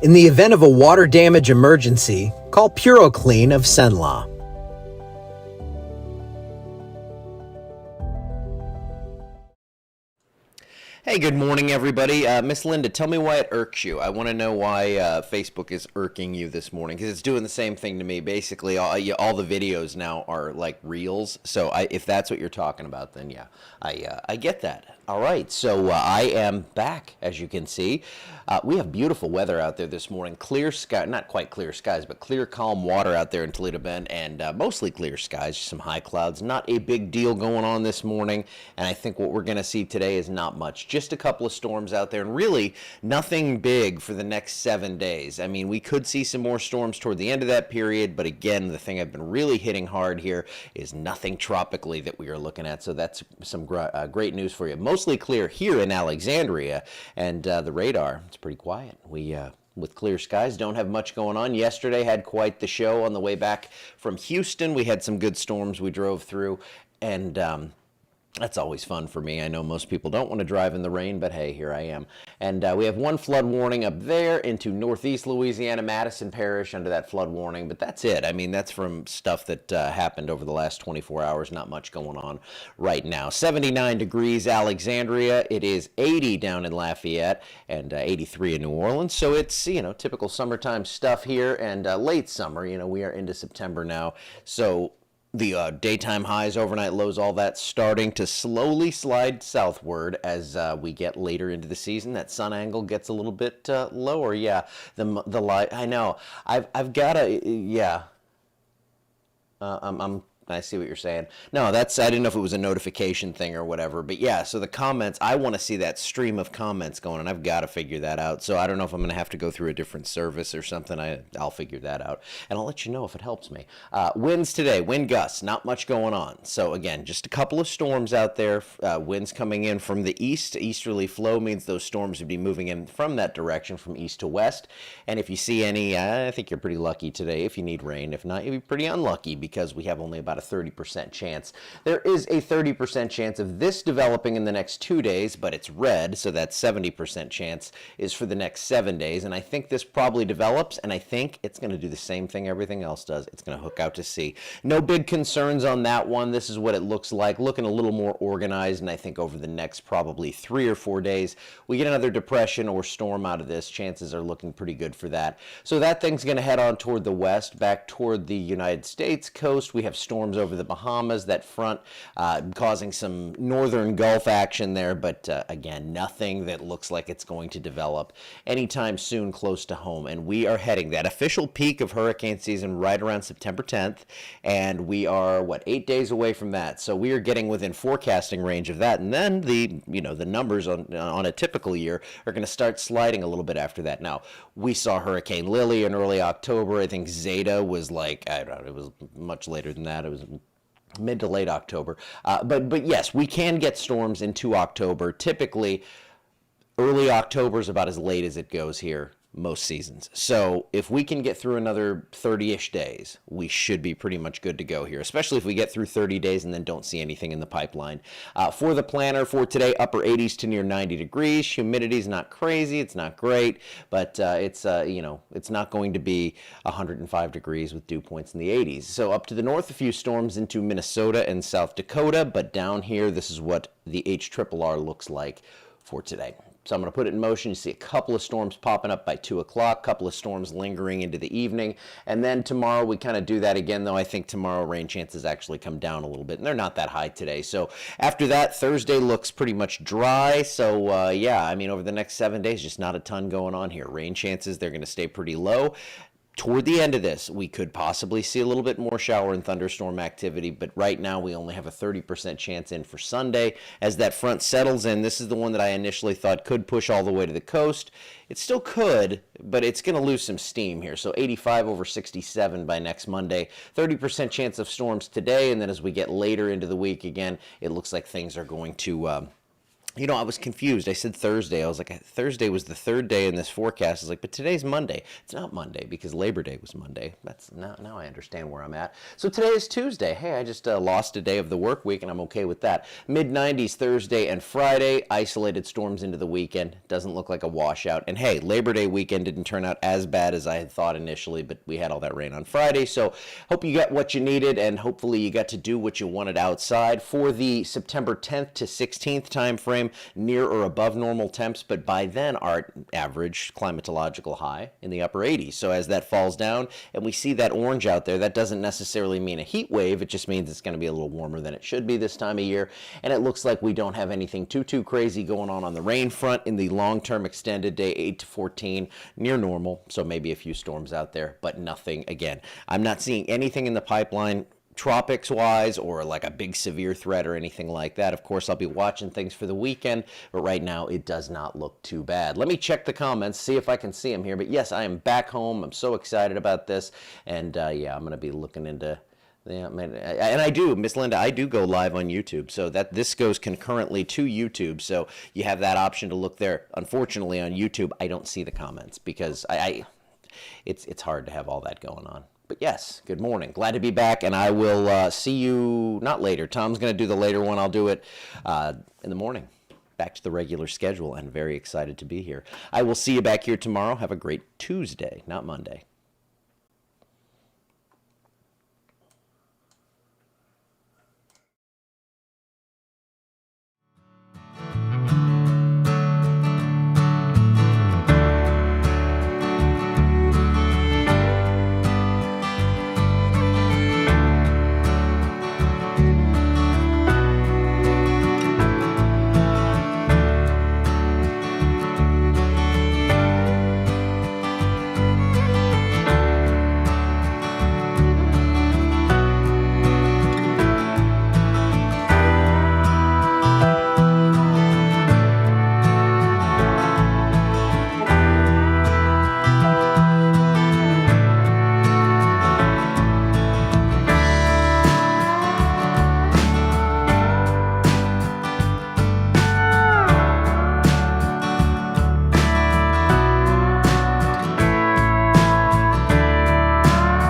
In the event of a water damage emergency, call PuroClean of Cenla. Hey, good morning, everybody. Miss Linda, tell me why it irks you. I want to know why Facebook is irking you this morning, because it's doing the same thing to me. Basically, all the videos now are like reels. So if that's what you're talking about, then yeah, I get that. All right, so I am back, as you can see. We have beautiful weather out there this morning. Clear sky, not quite clear skies, but clear, calm water out there in Toledo Bend, and mostly clear skies, just some high clouds. Not a big deal going on this morning, and I think what we're going to see today is not much. Just a couple of storms out there, and really nothing big for the next 7 days. I mean, we could see some more storms toward the end of that period, but again, the thing I've been really hitting hard here is nothing tropically that we are looking at, so that's some great news for you. Mostly clear here in Alexandria, and the radar, it's pretty quiet. We with clear skies, don't have much going on. Yesterday had quite the show on the way back from Houston. We had some good storms we drove through, and that's always fun for me. I know most people don't want to drive in the rain, but hey, here I am. And we have one flood warning up there into northeast Louisiana, Madison Parish under that flood warning, but that's it. I mean, that's from stuff that happened over the last 24 hours. Not much going on right now. 79 degrees Alexandria. It is 80 down in Lafayette and 83 in New Orleans. So it's, you know, typical summertime stuff here, and late summer. You know, we are into September now. So the daytime highs, overnight lows, all that starting to slowly slide southward as we get later into the season. That sun angle gets a little bit lower. Yeah, the light. I know. I've got to. Yeah. I see what you're saying. No, I didn't know if it was a notification thing or whatever, but yeah, so the comments, I want to see that stream of comments going, and I've got to figure that out. So I don't know if I'm going to have to go through a different service or something. I'll figure that out, and I'll let you know if it helps me. Winds today, wind gusts, not much going on. So again, just a couple of storms out there. Winds coming in from the east. Easterly flow means those storms would be moving in from that direction, from east to west. And if you see any, I think you're pretty lucky today if you need rain. If not, you'll be pretty unlucky, because we have only about a 30% chance. There is a 30% chance of this developing in the next 2 days, but it's red, so that 70% chance is for the next 7 days. And I think this probably develops, and I think it's going to do the same thing everything else does. It's going to hook out to sea. No big concerns on that one. This is what it looks like, looking a little more organized, and I think over the next probably 3 or 4 days, we get another depression or storm out of this. Chances are looking pretty good for that. So that thing's going to head on toward the west, back toward the United States coast. We have storms over the Bahamas, that front causing some northern Gulf action there, but again, nothing that looks like it's going to develop anytime soon close to home. And we are heading that official peak of hurricane season right around September 10th, and we are, 8 days away from that. So we are getting within forecasting range of that, and then the numbers on a typical year are going to start sliding a little bit after that. Now, we saw Hurricane Lily in early October. I think Zeta was like, I don't know, it was much later than that. It was mid to late October. But yes, we can get storms into October. Typically, early October is about as late as it goes here most seasons. So if we can get through another 30-ish days, we should be pretty much good to go here, especially if we get through 30 days and then don't see anything in the pipeline. For the planner for today, upper 80s to near 90 degrees. Humidity is not crazy. It's not great, but it's not going to be 105 degrees with dew points in the 80s. So up to the north, a few storms into Minnesota and South Dakota, but down here, this is what the HRRR looks like for today. So I'm going to put it in motion. You see a couple of storms popping up by 2 o'clock, couple of storms lingering into the evening. And then tomorrow we kind of do that again, though I think tomorrow rain chances actually come down a little bit, and they're not that high today. So after that, Thursday looks pretty much dry. So yeah, I mean, over the next 7 days, just not a ton going on here. Rain chances, they're going to stay pretty low. Toward the end of this, we could possibly see a little bit more shower and thunderstorm activity, but right now we only have a 30% chance in for Sunday. As that front settles in, this is the one that I initially thought could push all the way to the coast. It still could, but it's going to lose some steam here. So 85 over 67 by next Monday. 30% chance of storms today, and then as we get later into the week, again, it looks like things are going to I was confused. I said Thursday. I was like, Thursday was the third day in this forecast. I was like, but today's Monday. It's not Monday because Labor Day was Monday. That's now I understand where I'm at. So today is Tuesday. Hey, I just lost a day of the work week, and I'm okay with that. Mid-90s Thursday and Friday. Isolated storms into the weekend. Doesn't look like a washout. And hey, Labor Day weekend didn't turn out as bad as I had thought initially, but we had all that rain on Friday. So hope you got what you needed, and hopefully you got to do what you wanted outside for the September 10th to 16th time frame. Near or above normal temps, but by then our average climatological high in the upper 80s. So as that falls down and we see that orange out there, that doesn't necessarily mean a heat wave. It just means it's going to be a little warmer than it should be this time of year. And it looks like we don't have anything too crazy going on the rain front in the long-term extended day 8 to 14, near normal. So maybe a few storms out there, but nothing. Again, I'm not seeing anything in the pipeline tropics wise or like a big severe threat or anything like that. Of course, I'll be watching things for the weekend, but right now it does not look too bad. Let me check the comments, see if I can see them here. But yes, I am back home. I'm so excited about this. And yeah, I'm going to be looking into, yeah, and I do, Miss Linda, I do go live on YouTube, so that this goes concurrently to YouTube, so you have that option to look there. Unfortunately, on YouTube, I don't see the comments because it's hard to have all that going on. But yes, good morning. Glad to be back, and I will see you not later. Tom's going to do the later one. I'll do it in the morning. Back to the regular schedule, and very excited to be here. I will see you back here tomorrow. Have a great Tuesday, not Monday.